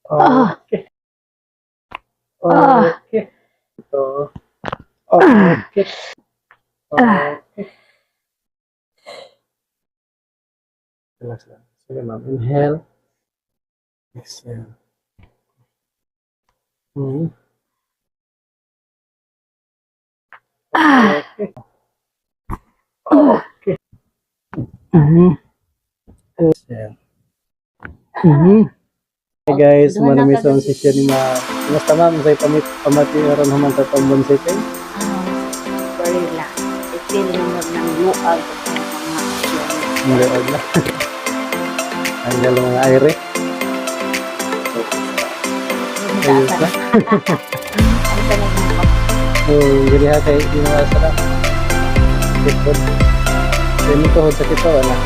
Okay. Okay. Ito. Okay. Okay. Relax lang. Sige, ma'am. Inhale. Exhale. Hmm. Okay. Okay. Exhale. Hey guys, manami sa ang session ni ma. Kumusta ma'am? Say pamati aron naman sa pambonsay kay. Sorry lang. I-feel mo ng luag. Maliwag na. Ang galong mga aire. Ayos na. Ang talagang Gini ha kay ginawa sa na. Kitod. Dito ho sa kito, wala.